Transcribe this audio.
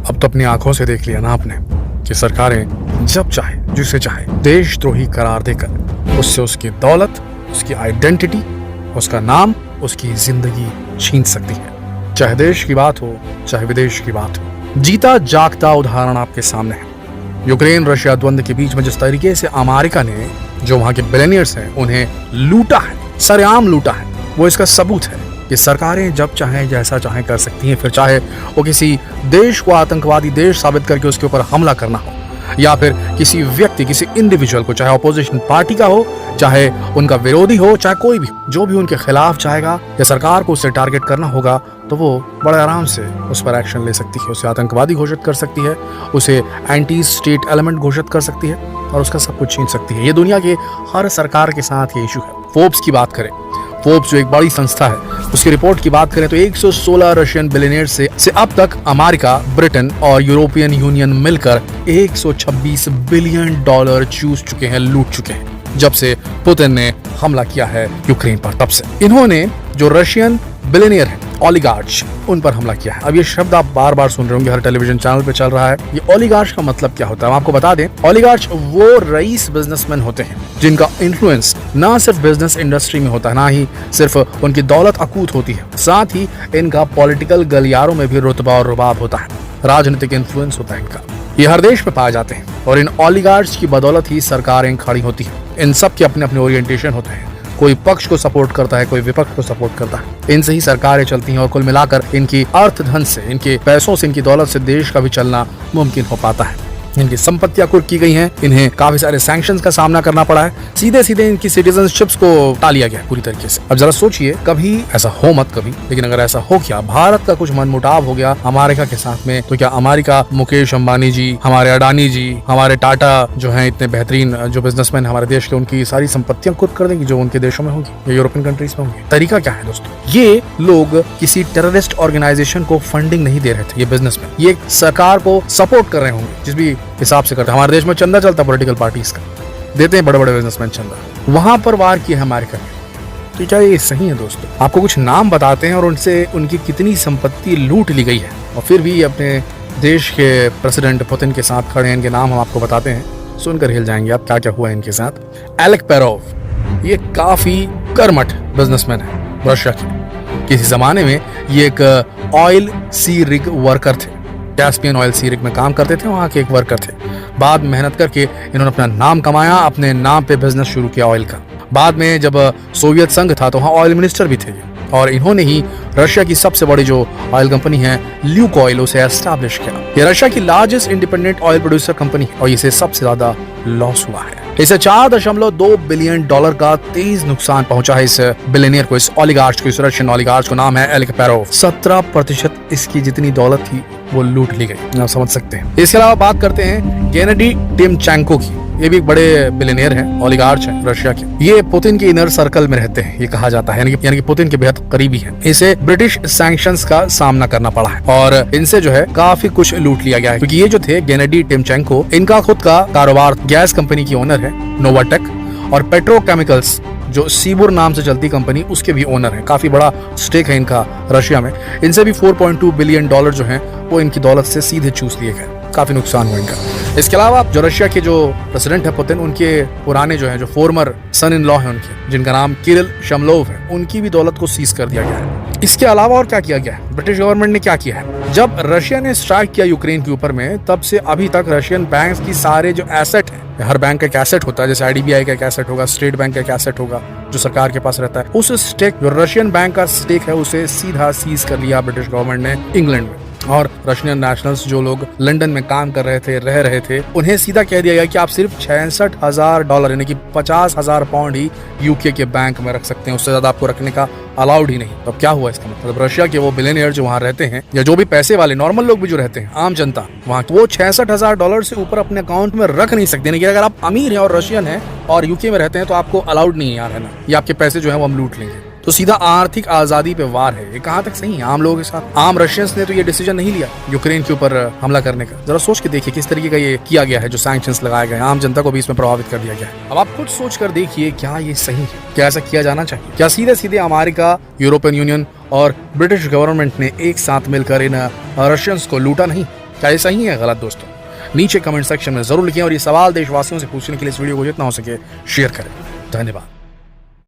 अब तो अपनी आंखों से देख लिया ना आपने कि सरकारें जब चाहे जिसे चाहे देशद्रोही करार देकर उससे उसकी दौलत, उसकी आइडेंटिटी, उसका नाम, उसकी जिंदगी छीन सकती है। चाहे देश की बात हो, चाहे विदेश की बात हो। जीता जागता उदाहरण आपके सामने है। यूक्रेन रशिया द्वंद्व के बीच में जिस तरीके से अमेरिका ने जो वहां के बिलियनियर्स हैं उन्हें लूटा है, सरेआम लूटा है, वो इसका सबूत है कि सरकारें जब चाहें जैसा चाहें कर सकती हैं। फिर चाहे वो किसी देश को आतंकवादी देश साबित करके उसके ऊपर हमला करना हो, या फिर किसी व्यक्ति, किसी इंडिविजुअल को, चाहे अपोजिशन पार्टी का हो, चाहे उनका विरोधी हो, चाहे कोई भी, जो भी उनके खिलाफ चाहेगा या सरकार को उससे टारगेट करना होगा तो वो बड़े आराम से उस पर एक्शन ले सकती है। उसे आतंकवादी घोषित कर सकती है, उसे एंटी स्टेट एलिमेंट घोषित कर सकती है और उसका सब कुछ छीन सकती है। ये दुनिया के हर सरकार के साथ ये इशू है। फोर्ब्स की बात करें, फोर्ब्स जो एक बड़ी संस्था है, उसकी रिपोर्ट की बात करें तो 116 रशियन बिलियनियर से अब तक अमेरिका, ब्रिटेन और यूरोपियन यूनियन मिलकर 126 बिलियन डॉलर चूस चुके हैं, लूट चुके हैं जब से पुतिन ने हमला किया है यूक्रेन पर। तब से इन्होंने जो रशियन बिलियनियर है, ओलिगार्च, उन पर हमला किया है। अब ये शब्द आप बार बार सुन रहे होंगे, हर टेलीविजन चैनल पे चल रहा है। ये ओलिगार्च का मतलब क्या होता है हम आपको बता दें। ओलिगार्च वो रईस बिजनेसमैन होते हैं जिनका इन्फ्लुएंस ना सिर्फ बिजनेस इंडस्ट्री में होता है, ना ही सिर्फ उनकी दौलत अकूत होती है, साथ ही इनका पॉलिटिकल गलियारों में भी रुतबा और रुबाब होता है, राजनीतिक इन्फ्लुएंस होता है इनका। ये हर देश में पाए जाते हैं और इन ओलिगार्च की बदौलत ही सरकारें खड़ी होती हैं। इन सब के अपने अपने ओरिएंटेशन होते हैं, कोई पक्ष को सपोर्ट करता है, कोई विपक्ष को सपोर्ट करता है। इनसे ही सरकारें चलती हैं और कुल मिलाकर इनकी अर्थ धन से, इनके पैसों से, इनकी दौलत से देश का भी चलना मुमकिन हो पाता है। इनकी संपत्तियां कुर्क की गई हैं, इन्हें काफी सारे सैंक्शंस का सामना करना पड़ा है, सीधे सीधे इनकी सिटीजनशिप्स को टाल लिया गया पूरी तरीके से। अब जरा सोचिए, कभी ऐसा हो मत कभी, लेकिन अगर ऐसा हो गया, भारत का कुछ मनमुटाव हो गया अमेरिका के साथ में, तो क्या अमेरिका मुकेश अंबानी जी, हमारे अडानी जी, हमारे टाटा जो हैं इतने बेहतरीन जो बिजनेसमैन हमारे देश के, उनकी सारी संपत्तियां कुर्क कर देंगी जो उनके देशों में होगी या यूरोपियन कंट्रीज में होंगी? तरीका क्या है दोस्तों? ये लोग किसी टेररिस्ट ऑर्गेनाइजेशन को फंडिंग नहीं दे रहे थे, ये बिजनेसमैन, ये सरकार को सपोर्ट कर रहे होंगे जिस भी हिसाब से करते हैं। हमारे देश में चंदा चलता है पॉलिटिकल पार्टीज का, देते हैं बड़े बड़े बिजनेसमैन चंदा, वहां पर वार किया है अमेरिका ने। तो क्या ये सही है दोस्तों? आपको कुछ नाम बताते हैं और उनसे उनकी कितनी संपत्ति लूट ली गई है, और फिर भी अपने देश के प्रेसिडेंट पुतिन के साथ खड़े हैं। इनके नाम हम आपको बताते हैं, सुनकर हिल जाएंगे आप क्या क्या हुआ इनके साथ। एलेक पेरोव, ये काफी कर्मठ बिजनेसमैन है रशिया के। किसी जमाने में ये एक ऑयल सी रिग वर्कर थे, कैस्पियन ऑयल सी रिग में काम करते थे, वहाँ के एक वर्कर थे। बाद में मेहनत करके इन्होंने अपना नाम कमाया, अपने नाम पे बिजनेस शुरू किया ऑयल का। बाद में जब सोवियत संघ था तो वहाँ ऑयल मिनिस्टर भी थे और इन्होंने ही रशिया की सबसे बड़ी जो ऑयल कंपनी है ल्यूक ऑयल, उसे एस्टैब्लिश किया। ये रशिया की largest independent oil producer company है और इसे सबसे ज्यादा लॉस हुआ है। इसे 4.2 बिलियन डॉलर का तेज नुकसान पहुंचा है इस बिलियनियर को, इस ओलिगार्च को, इस रशियन ओलिगार्च को। नाम है एलेक पेरोव। 17% इसकी जितनी दौलत थी वो लूट ली गई, आप समझ सकते हैं। इसके अलावा बात करते हैं गेनेडी टिमचेंको की। ये भी एक बड़े बिलियनियर हैं, ओलिगार्च हैं रशिया के। ये पुतिन के इनर सर्कल में रहते हैं, ये कहा जाता है, यानी कि पुतिन के बेहद करीबी हैं। इसे ब्रिटिश सैंक्शंस का सामना करना पड़ा है और इनसे जो है काफी कुछ लूट लिया गया है, क्योंकि ये जो थे गेनेडी टिमचेंको, इनका खुद का कारोबार, गैस कंपनी की ओनर है नोवाटेक, और पेट्रोकेमिकल्स जो सीबुर नाम से चलती कंपनी, उसके भी ओनर है। काफी बड़ा स्टेक है इनका रशिया में। इनसे भी 4.2 बिलियन डॉलर जो है वो इनकी दौलत से सीधे चूस लिए गए, काफी नुकसान हुआ इनका। इसके अलावा जो रशिया के जो प्रेसिडेंट है पुतिन, उनके पुराने जो है, जो फॉर्मर सन इन लॉ है उनके, जिनका नाम किरिल शमलोव है, उनकी भी दौलत को सीज कर दिया गया है। इसके अलावा और क्या किया गया है? ब्रिटिश गवर्नमेंट ने क्या किया है? जब रशिया ने स्ट्राइक किया यूक्रेन के ऊपर में, तब से अभी तक रशियन बैंक की सारे जो एसेट है, हर बैंक का एक एसेट होता है, जैसे IDBI का एक एसेट होगा, स्टेट बैंक का एक एसेट होगा जो सरकार के पास रहता है, उस स्टेक, जो रशियन बैंक का स्टेक है, उसे सीधा सीज कर लिया ब्रिटिश गवर्नमेंट ने इंग्लैंड में। और रशियन नेशनल्स जो लोग लंदन में काम कर रहे थे, रह रहे थे, उन्हें सीधा कह दिया गया कि आप सिर्फ $66,000 यानी कि 50,000 पाउंड ही यूके के बैंक में रख सकते हैं, उससे ज्यादा आपको रखने का अलाउड ही नहीं। तो क्या हुआ इसका मतलब? रशिया के वो बिलियनियर जो वहाँ रहते हैं, या जो भी पैसे वाले नॉर्मल लोग भी जो रहते हैं, आम जनता वहाँ, वो $66,000 से ऊपर अपने अकाउंट में रख नहीं सकते। यानी कि अगर आप अमीर हैं और रशियन हैं और यूके में रहते हैं तो आपको अलाउड नहीं है यहाँ रहना, ये आपके पैसे जो है वो हम लूट लेंगे। तो सीधा आर्थिक आजादी पे वार है। ये कहाँ तक सही है आम लोगों के साथ? आम रशियंस ने तो ये डिसीजन नहीं लिया यूक्रेन के ऊपर हमला करने का। जरा सोच के देखिए किस तरीके का ये किया गया है, जो सैंक्शंस लगाए गए, आम जनता को भी इसमें प्रभावित कर दिया गया है। अब आप खुद सोच कर देखिए, क्या ये सही है? क्या ऐसा किया जाना चाहिए? क्या सीधे सीधे अमेरिका, यूरोपियन यूनियन और ब्रिटिश गवर्नमेंट ने एक साथ मिलकर इन रशियंस को लूटा नहीं? क्या ये सही है गलत दोस्तों? नीचे कमेंट सेक्शन में जरूर लिखें और ये सवाल देशवासियों से पूछने के लिए इस वीडियो को जितना हो सके शेयर करें। धन्यवाद।